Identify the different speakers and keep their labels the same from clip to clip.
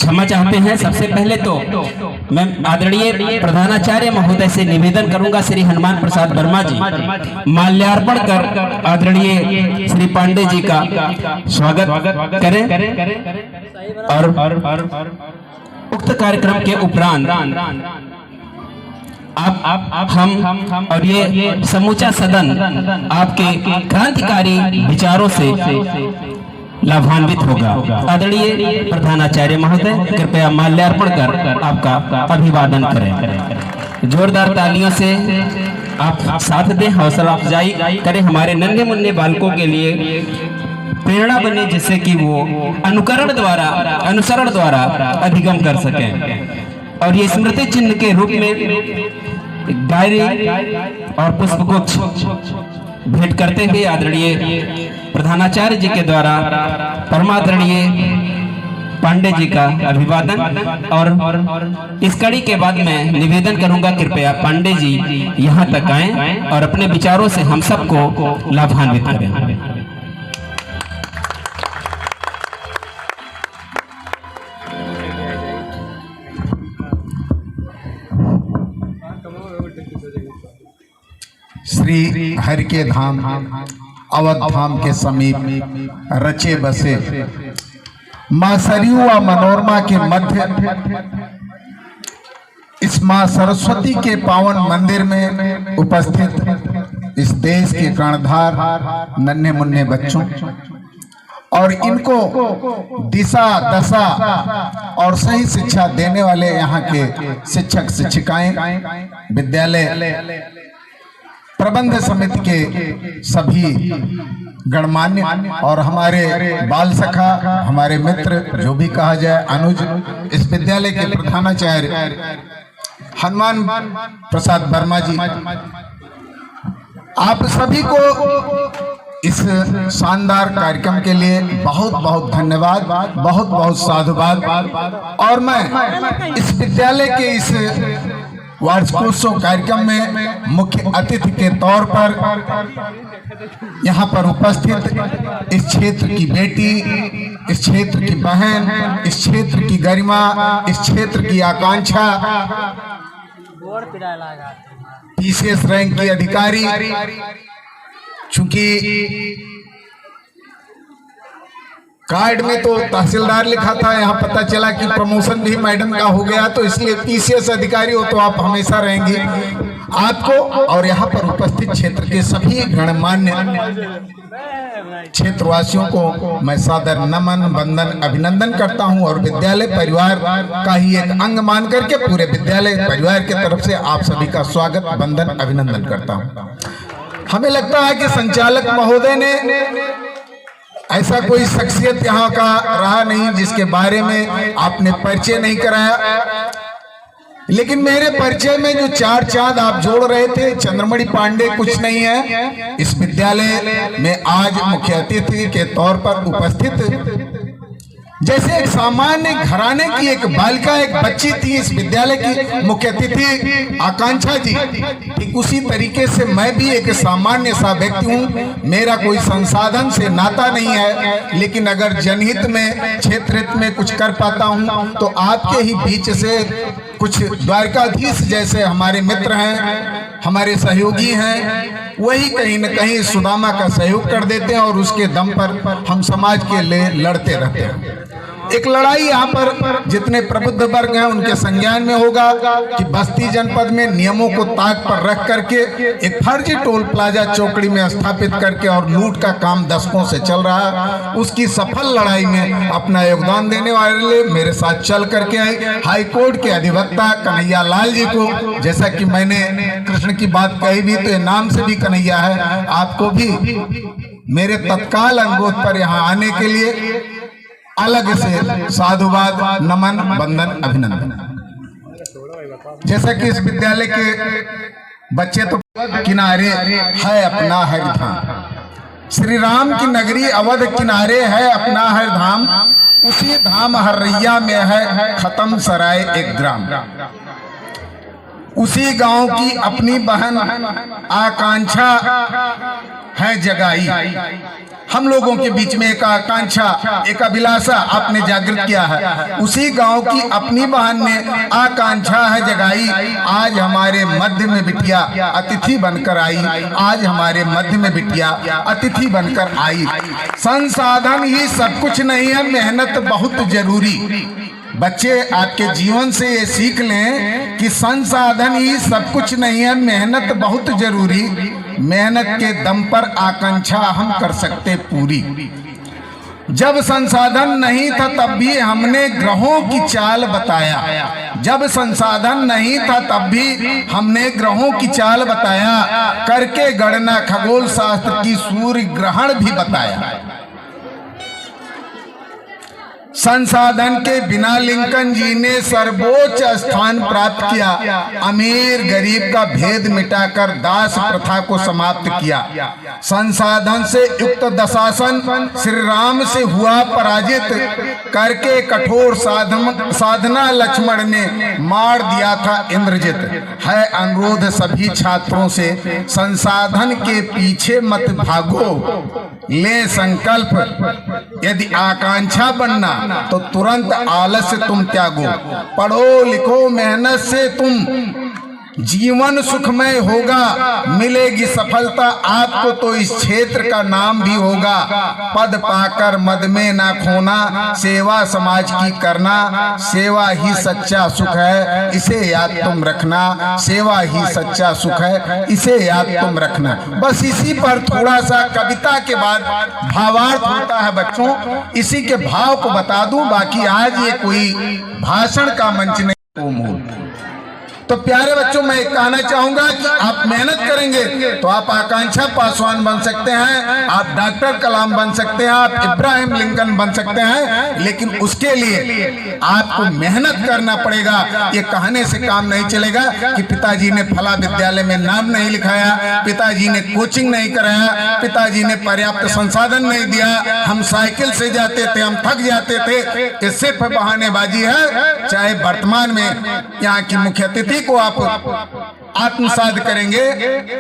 Speaker 1: क्षमा चाहते हैं। सबसे पहले तो मैं आदरणीय प्रधानाचार्य महोदय से निवेदन करूंगा, श्री हनुमान प्रसाद वर्मा जी माल्यार्पण कर आदरणीय श्री पांडे जी का स्वागत करें और उक्त कार्यक्रम के उपरांत आप हम और ये समूचा सदन आपके क्रांतिकारी विचारों से लाभान्वित होगा। आदरणीय प्रधानाचार्य महोदय कृपया माल्यार्पण कर आपका अभिवादन करें। जोरदार तालियों से आप साथ दें, हौसला अफजाई करें हमारे नन्हे मुन्ने बालकों के लिए, प्रेरणा बने जिससे कि वो अनुसरण द्वारा अधिगम कर सकें। और ये स्मृति चिन्ह के रूप में डायरी और पुष्पगुच्छ भेंट करते हुए आदरणीय प्रधानाचार्य जी के द्वारा परमादरणीय पांडे जी का अभिवादन। और इस कड़ी के बाद मैं निवेदन करूंगा कृपया पांडे जी यहाँ तक आएं और अपने विचारों से हम सबको लाभान्वित करें।
Speaker 2: श्री हरि के धाम अवध धाम के समीप रचे बसे मां सरयू व मनोरमा के मध्य इस मां सरस्वती के पावन मंदिर में उपस्थित इस देश के कर्णधार नन्हे मुन्ने बच्चों और इनको दिशा दशा और सही शिक्षा देने वाले यहाँ के शिक्षक शिक्षिकाएं, विद्यालय प्रबंध समिति के सभी गणमान्य और हमारे बाल सखा, हमारे मित्र जो भी कहा जाए, अनुज, इस विद्यालय के प्रधानाचार्य हनुमान प्रसाद वर्मा जी, आप सभी को इस शानदार कार्यक्रम के लिए बहुत बहुत धन्यवाद, बहुत बहुत साधुवाद। और मैं इस विद्यालय के इस वार्षिकोत्सव कार्यक्रम में मुख्य अतिथि के तौर पर यहाँ पर उपस्थित इस क्षेत्र की बेटी, इस क्षेत्र की बहन, इस क्षेत्र की गरिमा, इस क्षेत्र की आकांक्षा, पीसीएस रैंक की अधिकारी, चूंकि कार्ड में तो तहसीलदार लिखा था, यहाँ पता चला कि प्रमोशन भी मैडम का हो गया, तो इसलिए पीसीएस अधिकारी हो तो आप हमेशा रहेंगे। आपको और यहाँ पर उपस्थित क्षेत्र के सभी गणमान्य क्षेत्रवासियों को मैं सादर नमन, वंदन, अभिनंदन करता हूँ और विद्यालय परिवार का ही एक अंग मान करके पूरे विद्यालय परिवार की तरफ से आप सभी का स्वागत, वंदन, अभिनंदन करता हूँ। हमें लगता है कि संचालक महोदय ने ऐसा कोई शख्सियत यहाँ का रहा नहीं जिसके बारे में आपने परिचय नहीं कराया, लेकिन मेरे परिचय में जो चार चांद आप जोड़ रहे थे, चंद्रमणि पांडे कुछ नहीं है, इस विद्यालय में आज मुख्य अतिथि के तौर पर उपस्थित जैसे एक सामान्य घराने की एक बालिका, एक बच्ची थी इस विद्यालय की मुख्य अतिथि आकांक्षा जी, ठीक उसी तरीके से मैं भी एक सामान्य सा व्यक्ति हूँ। मेरा कोई संसाधन से नाता नहीं है, लेकिन अगर जनहित में, क्षेत्र हित में कुछ कर पाता हूँ तो आपके ही बीच से कुछ द्वारकाधीश जैसे हमारे मित्र हैं, हमारे सहयोगी हैं, वही कहीं न कहीं सुदामा का सहयोग कर देते हैं और उसके दम पर हम समाज के लिए लड़ते रहते हैं। एक लड़ाई यहाँ पर जितने प्रबुद्ध वर्ग हैं उनके संज्ञान में होगा कि बस्ती जनपद में नियमों को ताक पर रख करके एक फर्जी टोल प्लाजा चौकड़ी में स्थापित करके और लूट का काम दशकों से चल रहा है, उसकी सफल लड़ाई में अपना योगदान देने वाले मेरे साथ चल करके आए हाई कोर्ट के अधिवक्ता कन्हैया लाल जी को। जैसा कि मैंने कृष्ण की बात कही भी तो ये नाम से भी कन्हैया है, आपको भी मेरे तत्काल अनुरोध पर यहाँ आने के लिए अलग से साधुवाद, नमन, वंदन, अभिनंदन। जैसा कि इस विद्यालय के बच्चे तो किनारे है अपना हरिधाम, श्री राम की नगरी अवध किनारे है अपना हरिधाम, उसी धाम हर्रैया में है खत्म सराय एक ग्राम। उसी गांव की अपनी बहन आकांक्षा है जगाई। हम लोगों के बीच में एक आकांक्षा, एक अभिलाषा आपने जागृत किया है। उसी गांव की अपनी बहन ने आकांक्षा है जगाई। आज हमारे मध्य में बिटिया अतिथि बनकर आई। आज हमारे मध्य में बिटिया अतिथि बनकर आई। संसाधन ही सब कुछ नहीं है, मेहनत बहुत जरूरी। बच्चे आपके जीवन से ये सीख लें कि संसाधन ही सब कुछ नहीं है, मेहनत बहुत जरूरी। मेहनत के दम पर आकांक्षा हम कर सकते पूरी। जब संसाधन नहीं था तब भी हमने ग्रहों की चाल बताया। जब संसाधन नहीं था तब भी हमने ग्रहों की चाल बताया। करके गणना खगोल शास्त्र की सूर्य ग्रहण भी बताया। संसाधन के बिना लिंकन जी ने सर्वोच्च स्थान प्राप्त किया। अमीर गरीब का भेद मिटाकर दास प्रथा को समाप्त किया। संसाधन से युक्त दशासन श्री राम से हुआ पराजित। करके कठोर साधना लक्ष्मण ने मार दिया था इंद्रजित। है अनुरोध सभी छात्रों से, संसाधन के पीछे मत भागो, ले संकल्प। यदि आकांक्षा बनना तो तुरंत आलस्य तुम त्यागो। पढ़ो लिखो मेहनत से तुम जीवन सुखमय होगा। मिलेगी सफलता आपको तो इस क्षेत्र का नाम भी होगा। पद पाकर मद में ना खोना, सेवा समाज की करना। सेवा ही सच्चा सुख है, इसे याद तुम रखना। सेवा ही सच्चा सुख है, इसे याद तुम रखना। बस इसी पर थोड़ा सा कविता के बाद भावार्थ होता है बच्चों। इसी के भाव को बता दूं, बाकी आज ये कोई भाषण का मंच नहीं। तो प्यारे बच्चों, मैं कहना चाहूंगा कि आप मेहनत करेंगे तो आप आकांक्षा पासवान बन सकते हैं, आप डॉक्टर कलाम बन सकते हैं, आप इब्राहिम लिंकन बन सकते हैं। लेकिन उसके लिए आपको मेहनत करना पड़ेगा। ये कहने से काम नहीं चलेगा कि पिताजी ने फला विद्यालय में नाम नहीं लिखाया, पिताजी ने कोचिंग नहीं कराया, पिताजी ने पर्याप्त संसाधन नहीं दिया, हम साइकिल से जाते थे, हम थक जाते थे। ये सिर्फ बहानेबाजी है। चाहे वर्तमान में यहाँ की मुख्य अतिथि को आप आत्मसात करेंगे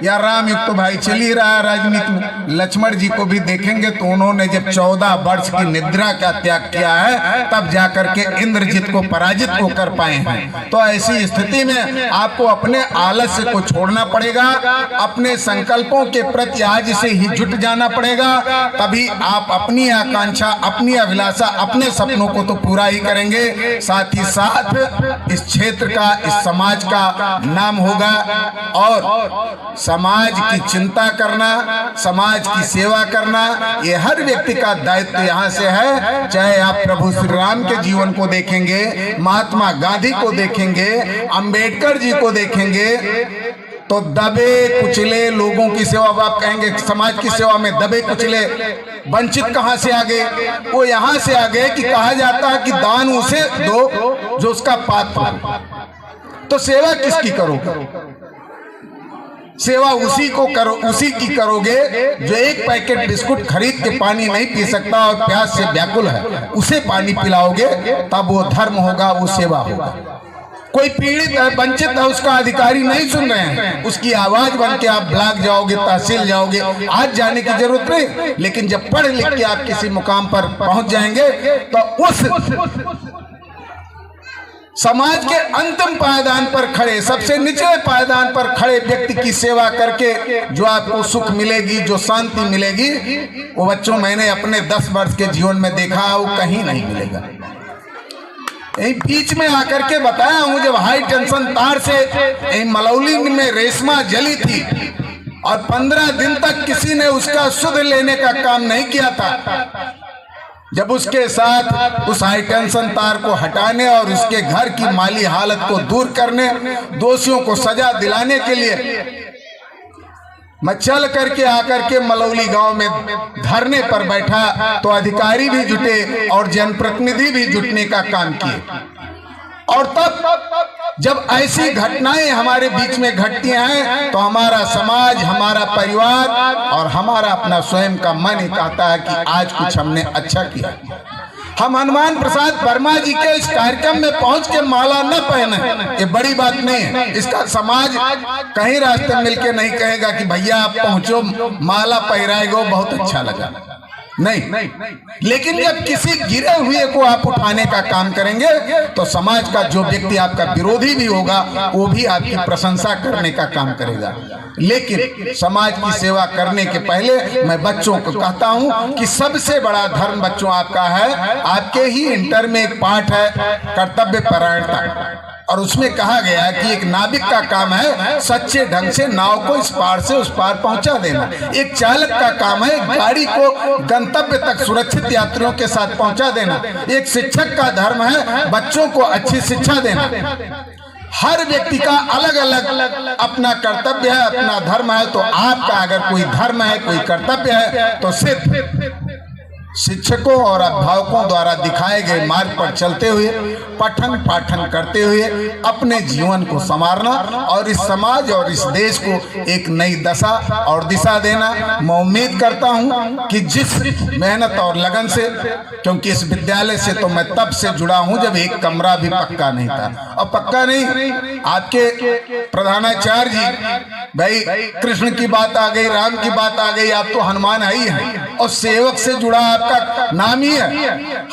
Speaker 2: या राम युक्त तो भाई चल ही रहा है राजनीति में। लक्ष्मण जी को भी देखेंगे तो उन्होंने जब 14 वर्ष की निद्रा का त्याग किया है तब जाकर के इंद्रजित को पराजित को कर पाए हैं। तो ऐसी स्थिति में आपको अपने आलस्य को छोड़ना पड़ेगा, अपने संकल्पों के प्रति आज से ही जुट जाना पड़ेगा। तभी आप अपनी आकांक्षा, अपनी अभिलाषा, अपने सपनों को तो पूरा ही करेंगे, साथ ही साथ इस क्षेत्र का, इस समाज का नाम होगा। और समाज की चिंता करना, समाज की सेवा करना, ये हर व्यक्ति का दायित्व यहाँ से है। चाहे आप प्रभु श्री राम के जीवन को देखेंगे, महात्मा गांधी को देखेंगे, अंबेडकर जी को देखेंगे, तो दबे कुचले लोगों की सेवा, आप कहेंगे समाज की सेवा में दबे कुचले वंचित कहां से आ गए? वो यहां से आ गए कि कहा जाता है कि दान उसे दो जो उसका पात्र। तो सेवा किसकी करोगे? सेवा उसी को करो, उसी की करोगे जो एक पैकेट बिस्कुट खरीद के पानी नहीं पी सकता और प्यास से व्याकुल है, उसे पानी पिलाओगे, तब वो धर्म होगा, वो सेवा होगा। कोई पीड़ित है, वंचित है, उसका अधिकारी नहीं सुन रहे हैं, उसकी आवाज बन के आप ब्लॉक जाओगे, तहसील जाओगे, आज जाने की जरूरत नहीं। लेकिन जब पढ़ लिख के आप किसी मुकाम पर पहुंच जाएंगे तो उस समाज के अंतिम पायदान पर खड़े, सबसे निचले पायदान पर खड़े व्यक्ति की सेवा करके जो आपको सुख मिलेगी, जो शांति मिलेगी, वो बच्चों मैंने अपने 10 वर्ष के जीवन में देखा, वो कहीं नहीं मिलेगा। यही बीच में आकर के बताया हूं, जब हाई टेंशन तार से मलौली में रेशमा जली थी और 15 दिन तक किसी ने उसका सुध लेने का काम नहीं किया था। जब उसके साथ उस हाई टेंशन तार को हटाने और उसके घर की माली हालत को दूर करने, दोषियों को सजा दिलाने के लिए मैं चल करके आकर के मलौली गांव में धरने पर बैठा, तो अधिकारी भी जुटे और जनप्रतिनिधि भी जुटने का काम किए। और तब जब ऐसी घटनाएं हमारे बीच में घटती हैं तो हमारा समाज, हमारा परिवार और हमारा अपना स्वयं का मन ही कहता है कि आज कुछ हमने अच्छा किया। हम हनुमान प्रसाद वर्मा जी के इस कार्यक्रम में पहुंच के माला न पहने, ये बड़ी बात नहीं है। इसका समाज कहीं रास्ते में मिलके नहीं कहेगा कि भैया आप पहुंचो माला पहराएगो, बहुत अच्छा लगा, नहीं। लेकिन जब किसी गिरे हुए को आप उठाने का काम करेंगे तो समाज का जो व्यक्ति आपका विरोधी भी होगा वो भी आपकी प्रशंसा करने का काम करेगा। लेकिन समाज की सेवा करने के पहले मैं बच्चों को कहता हूं कि सबसे बड़ा धर्म बच्चों आपका है, आपके ही इंटर में एक पाठ है कर्तव्य परायणता, और उसमें कहा गया कि एक नाविक का काम है सच्चे ढंग से नाव को इस पार से उस पार पहुंचा देना। एक चालक का काम है गाड़ी को गंतव्य तक सुरक्षित यात्रियों के साथ पहुंचा देना। एक शिक्षक का धर्म है बच्चों को अच्छी शिक्षा देना। हर व्यक्ति का अलग अलग अपना कर्तव्य है, अपना धर्म है। तो आपका अगर कोई धर्म है, कोई कर्तव्य है, तो सिर्फ शिक्षकों और अभिभावकों द्वारा दिखाए गए मार्ग पर चलते हुए पठन पाठन करते हुए अपने जीवन को संवारना और इस समाज और इस देश को एक नई दशा और दिशा देना। मैं उम्मीद करता हूं कि जिस मेहनत और लगन से, क्योंकि इस विद्यालय से तो मैं तब से जुड़ा हूं जब एक कमरा भी पक्का नहीं था। और पक्का नहीं, आपके प्रधानाचार्य जी, भाई कृष्ण की बात आ गई, राम की बात आ गई, आप तो हनुमान ही है और सेवक से जुड़ा आपका नाम ही है।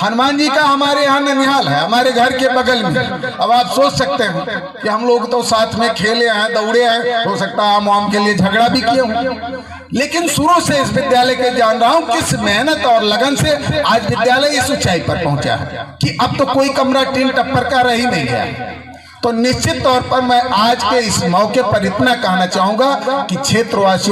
Speaker 2: हनुमान जी का हमारे यहाँ ननिहाल है, हमारे घर के बगल में। अब आप सोच सकते हैं कि हम लोग तो साथ में खेले हैं, दौड़े हैं, हो सकता है आम आम के लिए झगड़ा भी किए हों, लेकिन शुरू से इस विद्यालय के जान रहा हूं किस मेहनत और लगन से आज विद्यालय इस ऊंचाई पर पहुंचा है कि अब तो कोई कमरा टीन टप्पर का रह ही नहीं गया। तो निश्चित तौर पर मैं आज के इस मौके पर इतना कहना चाहूंगा कि क्षेत्रवासियों